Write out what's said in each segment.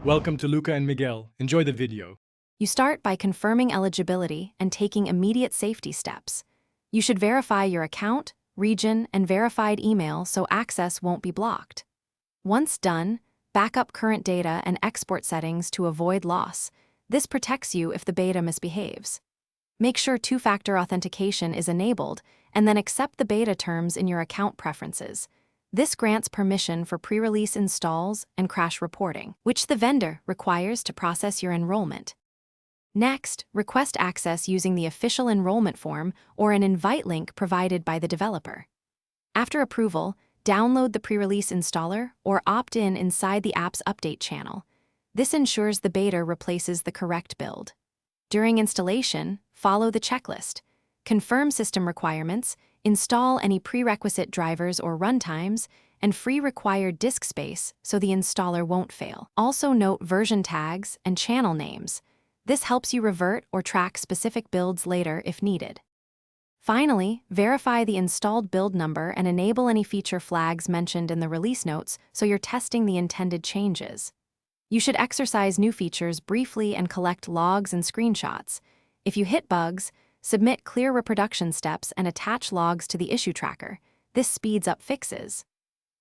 Welcome to Luca and Miguel. Enjoy the video. You start by confirming eligibility and taking immediate safety steps. You should verify your account, region, and verified email so access won't be blocked. Once done, back up current data and export settings to avoid loss. This protects you if the beta misbehaves. Make sure two-factor authentication is enabled, and then accept the beta terms in your account preferences. This grants permission for pre-release installs and crash reporting, which the vendor requires to process your enrollment. Next, request access using the official enrollment form or an invite link provided by the developer. After approval, download the pre-release installer or opt in inside the app's update channel. This ensures the beta replaces the correct build. During installation, follow the checklist. Confirm system requirements, install any prerequisite drivers or runtimes, and free required disk space so the installer won't fail. Also note version tags and channel names. This helps you revert or track specific builds later if needed. Finally, verify the installed build number and enable any feature flags mentioned in the release notes so you're testing the intended changes. You should exercise new features briefly and collect logs and screenshots. If you hit bugs, submit clear reproduction steps and attach logs to the issue tracker. This speeds up fixes.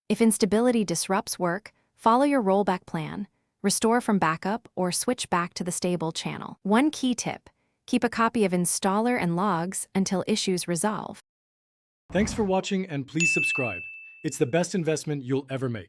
If instability disrupts work, follow your rollback plan, restore from backup, or switch back to the stable channel. One key tip: keep a copy of installer and logs until issues resolve. Thanks for watching and please subscribe. It's the best investment you'll ever make.